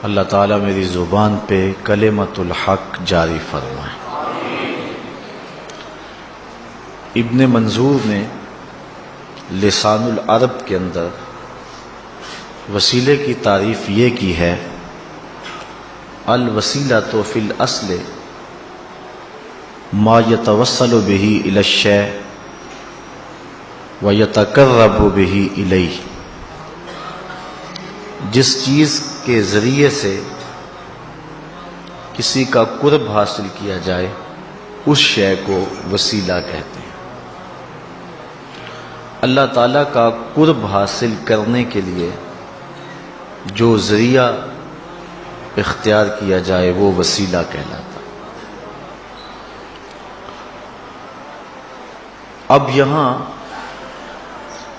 اللہ تعالیٰ میری زبان پہ کلمۃ الحق جاری فرمائے۔ ابن منظور نے لسان العرب کے اندر وسیلے کی تعریف یہ کی ہے، الوسیلۃ فی الاصل ما یتوسل بہ الی الشیء ویتقرب بہ الیہ، جس چیز کے ذریعے سے کسی کا قرب حاصل کیا جائے اس شے کو وسیلہ کہتے ہیں۔ اللہ تعالیٰ کا قرب حاصل کرنے کے لیے جو ذریعہ اختیار کیا جائے وہ وسیلہ کہلاتا ہے۔ اب یہاں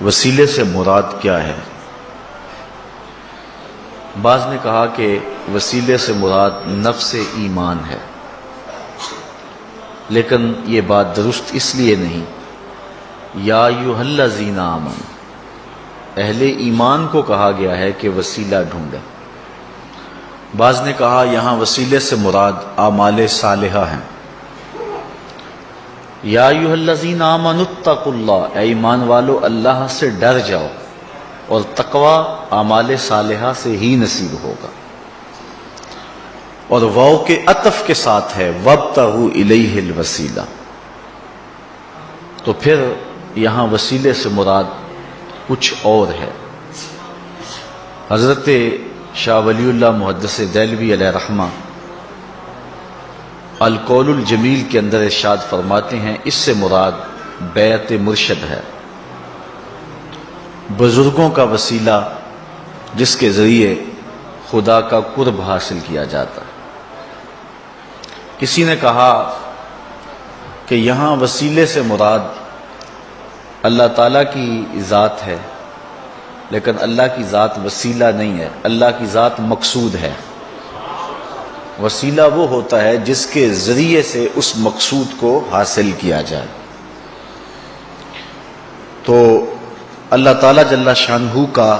وسیلے سے مراد کیا ہے؟ بعض نے کہا کہ وسیلے سے مراد نفس ایمان ہے، لیکن یہ بات درست اس لیے نہیں۔ یا ایھا الذین آمنوا، اہل ایمان کو کہا گیا ہے کہ وسیلہ ڈھونڈے۔ بعض نے کہا یہاں وسیلے سے مراد اعمال صالحہ ہیں۔ یا ایھا الذین آمنوا اتقوا اللہ، اے ایمان والو اللہ سے ڈر جاؤ، اور تقوی اعمال صالحہ سے ہی نصیب ہوگا۔ اور واو کے عطف کے ساتھ ہے وابتغوا الیہ الوسیلہ، تو پھر یہاں وسیلے سے مراد کچھ اور ہے۔ حضرت شاہ ولی اللہ محدث دہلوی علیہ رحمہ القول الجمیل کے اندر ارشاد فرماتے ہیں، اس سے مراد بیعت مرشد ہے، بزرگوں کا وسیلہ جس کے ذریعے خدا کا قرب حاصل کیا جاتا ہے۔ کسی نے کہا کہ یہاں وسیلے سے مراد اللہ تعالیٰ کی ذات ہے، لیکن اللہ کی ذات وسیلہ نہیں ہے، اللہ کی ذات مقصود ہے۔ وسیلہ وہ ہوتا ہے جس کے ذریعے سے اس مقصود کو حاصل کیا جائے۔ تو اللہ تعالیٰ جل شانہ کا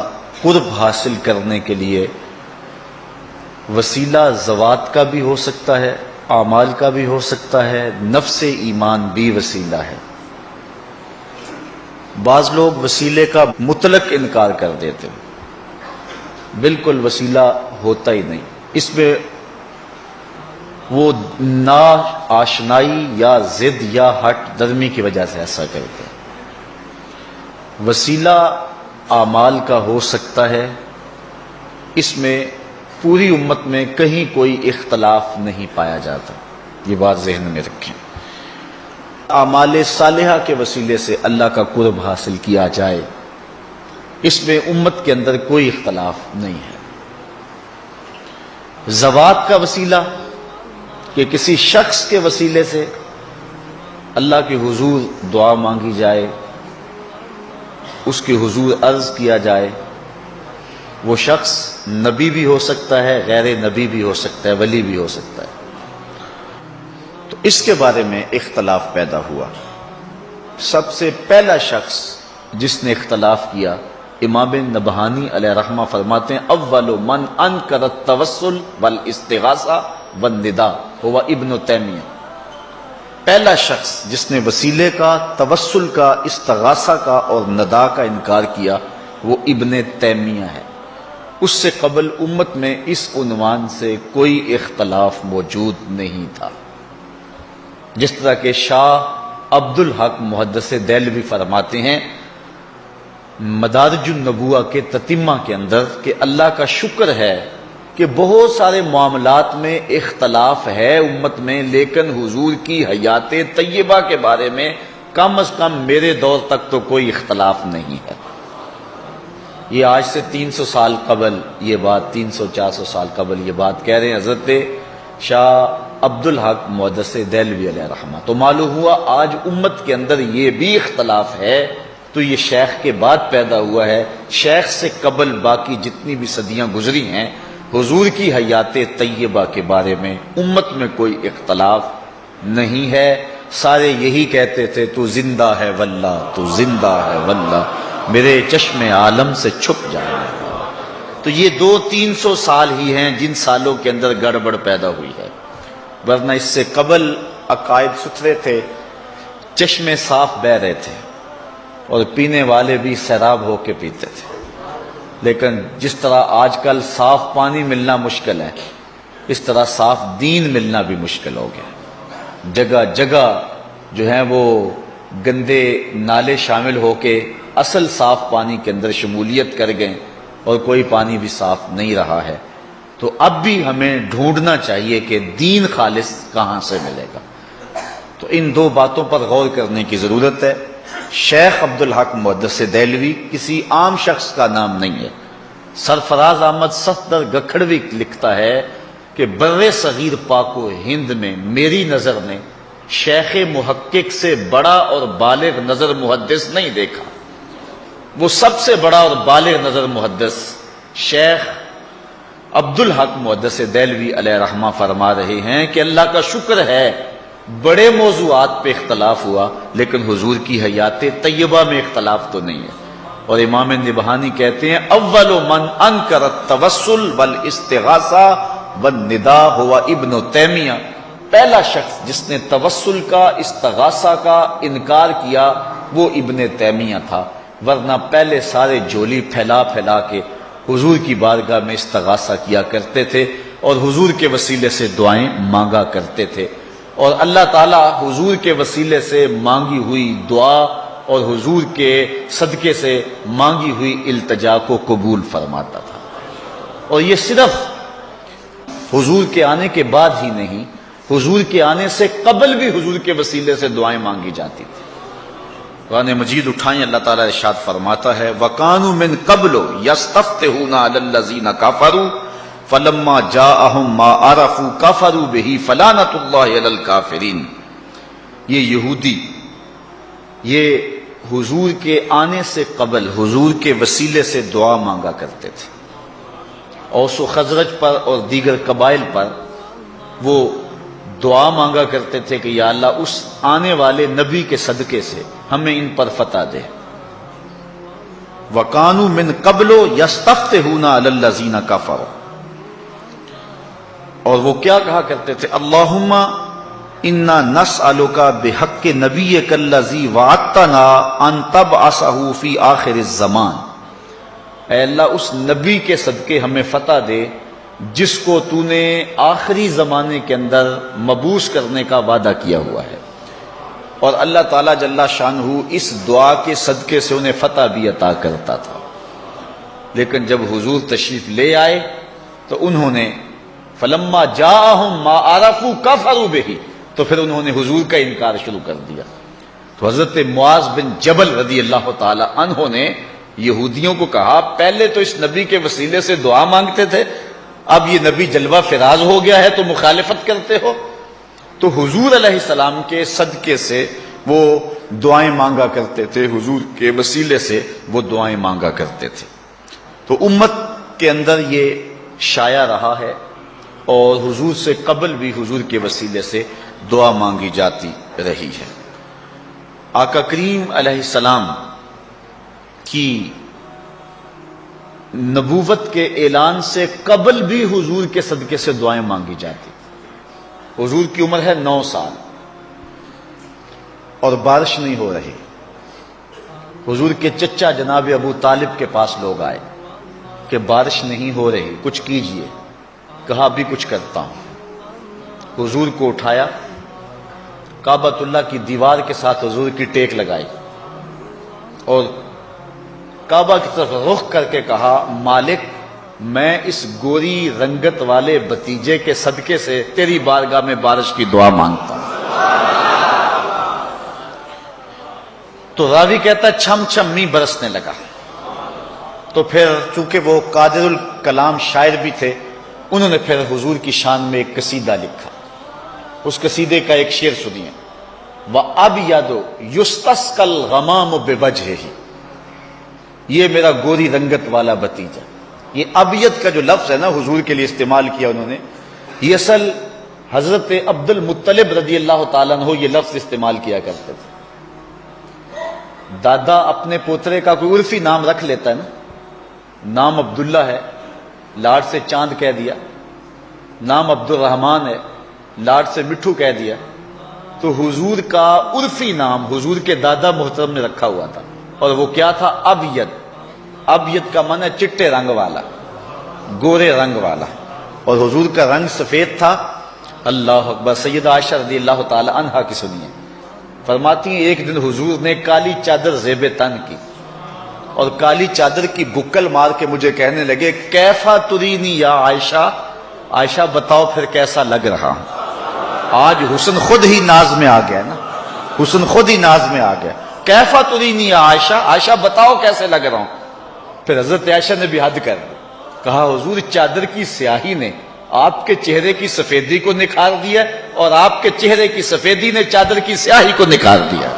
قرب حاصل کرنے کے لیے وسیلہ ذوات کا بھی ہو سکتا ہے، اعمال کا بھی ہو سکتا ہے، نفس ایمان بھی وسیلہ ہے۔ بعض لوگ وسیلے کا مطلق انکار کر دیتے ہیں، بالکل وسیلہ ہوتا ہی نہیں، اس میں وہ نا آشنائی یا ضد یا ہٹ درمی کی وجہ سے ایسا کرتے ہیں۔ وسیلہ اعمال کا ہو سکتا ہے، اس میں پوری امت میں کہیں کوئی اختلاف نہیں پایا جاتا، یہ بات ذہن میں رکھیں۔ اعمال صالحہ کے وسیلے سے اللہ کا قرب حاصل کیا جائے، اس میں امت کے اندر کوئی اختلاف نہیں ہے۔ ذوات کا وسیلہ کہ کسی شخص کے وسیلے سے اللہ کے حضور دعا مانگی جائے، اس کے حضور عرض کیا جائے، وہ شخص نبی بھی ہو سکتا ہے، غیر نبی بھی ہو سکتا ہے، ولی بھی ہو سکتا ہے، تو اس کے بارے میں اختلاف پیدا ہوا۔ سب سے پہلا شخص جس نے اختلاف کیا، امام نبہانی علیہ رحمہ فرماتے ہیں، اول من انکر التوسل والاستغاثہ والنداء هو ابن تیمیہ، پہلا شخص جس نے وسیلے کا، توسل کا، استغاثہ کا اور ندا کا انکار کیا وہ ابن تیمیہ ہے۔ اس سے قبل امت میں اس عنوان سے کوئی اختلاف موجود نہیں تھا۔ جس طرح کہ شاہ عبدالحق محدث دہلوی فرماتے ہیں مدارج النبوہ کے تتمہ کے اندر کہ اللہ کا شکر ہے کہ بہت سارے معاملات میں اختلاف ہے امت میں، لیکن حضور کی حیات طیبہ کے بارے میں کم از کم میرے دور تک تو کوئی اختلاف نہیں ہے۔ یہ آج سے 300 سال قبل یہ بات، 300-400 سال قبل یہ بات کہہ رہے ہیں حضرت شاہ عبدالحق محدث دہلوی علیہ رحمہ۔ تو معلوم ہوا آج امت کے اندر یہ بھی اختلاف ہے، تو یہ شیخ کے بعد پیدا ہوا ہے۔ شیخ سے قبل باقی جتنی بھی صدیاں گزری ہیں، حضور کی حیات طیبہ کے بارے میں امت میں کوئی اختلاف نہیں ہے۔ سارے یہی کہتے تھے تو زندہ ہے واللہ، تو زندہ ہے واللہ، میرے چشم عالم سے چھپ جائے۔ تو یہ 200-300 سال ہی ہیں جن سالوں کے اندر گڑبڑ پیدا ہوئی ہے، ورنہ اس سے قبل عقائد ستھرے تھے، چشمے صاف بہہ رہے تھے اور پینے والے بھی سیراب ہو کے پیتے تھے۔ لیکن جس طرح آج کل صاف پانی ملنا مشکل ہے، اس طرح صاف دین ملنا بھی مشکل ہو گیا۔ جگہ جگہ جو ہیں وہ گندے نالے شامل ہو کے اصل صاف پانی کے اندر شمولیت کر گئے اور کوئی پانی بھی صاف نہیں رہا ہے۔ تو اب بھی ہمیں ڈھونڈنا چاہیے کہ دین خالص کہاں سے ملے گا۔ تو ان دو باتوں پر غور کرنے کی ضرورت ہے۔ شیخ عبدالحق محدث دہلوی کسی عام شخص کا نام نہیں ہے۔ سرفراز احمد صفدر گکھڑوی لکھتا ہے کہ بر صغیر پاک و ہند میں میری نظر میں شیخ محقق سے بڑا اور بالغ نظر محدث نہیں دیکھا۔ وہ سب سے بڑا اور بالغ نظر محدث شیخ عبدالحق محدث دہلوی علیہ رحمہ فرما رہے ہیں کہ اللہ کا شکر ہے بڑے موضوعات پہ اختلاف ہوا لیکن حضور کی حیات طیبہ میں اختلاف تو نہیں ہے۔ اور امام نبہانی کہتے ہیں اول من انکر التوسل والاستغاثہ والنداء ہوا ابن تیمیہ، پہلا شخص جس نے توسل کا استغاثہ کا انکار کیا وہ ابن تیمیہ تھا، ورنہ پہلے سارے جھولی پھیلا پھیلا کے حضور کی بارگاہ میں استغاثہ کیا کرتے تھے اور حضور کے وسیلے سے دعائیں مانگا کرتے تھے، اور اللہ تعالیٰ حضور کے وسیلے سے مانگی ہوئی دعا اور حضور کے صدقے سے مانگی ہوئی التجا کو قبول فرماتا تھا۔ اور یہ صرف حضور کے آنے کے بعد ہی نہیں، حضور کے آنے سے قبل بھی حضور کے وسیلے سے دعائیں مانگی جاتی تھی۔ قرآن مجید اٹھائیں، اللہ تعالیٰ ارشاد فرماتا ہے وَقَانُوا مِن قَبْلُ يَسْتَفْتِحُونَ عَلَى الَّذِينَ كَفَرُوا فَلَمَّا جَاءَهُم مَّا عَرَفُوا كَفَرُوا بِهِ فَلَعنَةُ اللَّهِ عَلَى الْكَافِرِينَ۔ یہ یہودی یہ حضور کے آنے سے قبل حضور کے وسیلے سے دعا مانگا کرتے تھے۔ اوس و خزرج پر اور دیگر قبائل پر وہ دعا مانگا کرتے تھے کہ یا اللہ اس آنے والے نبی کے صدقے سے ہمیں ان پر فتح دے۔ وَقَانُوا مِن قَبْلُ يَسْتَفْتِحُونَ عَلَى الَّذِينَ كَفَرُوا، اور وہ کیا کہا کرتے تھے اللہم انا نسألک بحق نبیک الذی وعدتنا ان تبعثہ فی آخر الزمان، اے اللہ اس نبی کے صدقے ہمیں فتح دے جس کو تو نے آخری زمانے کے اندر مبعوث کرنے کا وعدہ کیا ہوا ہے۔ اور اللہ تعالیٰ جل شانہ اس دعا کے صدقے سے انہیں فتح بھی عطا کرتا تھا، لیکن جب حضور تشریف لے آئے تو انہوں نے فلما جاءہم ما عرفوا کفروا بہ، تو پھر انہوں نے حضور کا انکار شروع کر دیا۔ تو حضرت معاذ بن جبل رضی اللہ تعالی عنہ نے یہودیوں کو کہا پہلے تو اس نبی کے وسیلے سے دعا مانگتے تھے، اب یہ نبی جلوہ فراز ہو گیا ہے تو مخالفت کرتے ہو۔ تو حضور علیہ السلام کے صدقے سے وہ دعائیں مانگا کرتے تھے، حضور کے وسیلے سے وہ دعائیں مانگا کرتے تھے۔ تو امت کے اندر یہ شائع رہا ہے اور حضور سے قبل بھی حضور کے وسیلے سے دعا مانگی جاتی رہی ہے۔ آقا کریم علیہ السلام کی نبوت کے اعلان سے قبل بھی حضور کے صدقے سے دعائیں مانگی جاتی۔ حضور کی عمر ہے 9 سال اور بارش نہیں ہو رہی۔ حضور کے چچا جناب ابو طالب کے پاس لوگ آئے کہ بارش نہیں ہو رہی، کچھ کیجئے۔ کہا بھی کچھ کرتا ہوں۔ حضور کو اٹھایا، کعبۃ اللہ کی دیوار کے ساتھ حضور کی ٹیک لگائی اور کعبہ کی طرف رخ کر کے کہا مالک میں اس گوری رنگت والے بھتیجے کے صدقے سے تیری بارگاہ میں بارش کی دعا مانگتا ہوں۔ تو راوی کہتا ہے چھم چھم می برسنے لگا۔ تو پھر چونکہ وہ قادر الکلام شاعر بھی تھے، انہوں نے پھر حضور کی شان میں ایک قصیدہ لکھا۔ اس قصیدے کا ایک شعر سنیے، وَأَبْيَضُ يُسْتَسْقَى الْغَمَامُ بِوَجْهِهِ، یہ میرا گوری رنگت والا بھتیجا۔ یہ ابیض کا جو لفظ ہے نا حضور کے لیے استعمال کیا انہوں نے، یہ اصل حضرت عبد المطلب رضی اللہ تعالیٰ عنہ یہ لفظ استعمال کیا کرتے تھے۔ دادا اپنے پوترے کا کوئی عرفی نام رکھ لیتا ہے نا، نام عبداللہ ہے لاڈ سے چاند کہہ دیا، نام عبد الرحمن ہے، لاڈ سے مٹھو کہہ دیا، تو حضور کا عرفی نام حضور کے دادا محترم نے رکھا ہوا تھا، اور وہ کیا تھا؟ ابید۔ ابید کا معنی چٹے رنگ والا، گورے رنگ والا، اور حضور کا رنگ سفید تھا۔ اللہ اکبر۔ سیدہ عائشہ رضی اللہ تعالی عنہا کی سنیے، فرماتی ہیں ایک دن حضور نے کالی چادر زیب تن کی، اور کالی چادر کی بکل مار کے مجھے کہنے لگے کیفا ترینی یا عائشہ، عائشہ بتاؤ پھر کیسا لگ رہا ہوں۔ آج حسن خود ہی ناز میں آ گیا نا، حسن خود ہی ناز میں آ گیا۔ کیفا ترینی یا عائشہ، عائشہ بتاؤ کیسے لگ رہا ہوں۔ پھر حضرت عائشہ نے بھی حد کر دی، کہا حضور چادر کی سیاہی نے آپ کے چہرے کی سفیدی کو نکھار دیا، اور آپ کے چہرے کی سفیدی نے چادر کی سیاہی کو نکھار دیا۔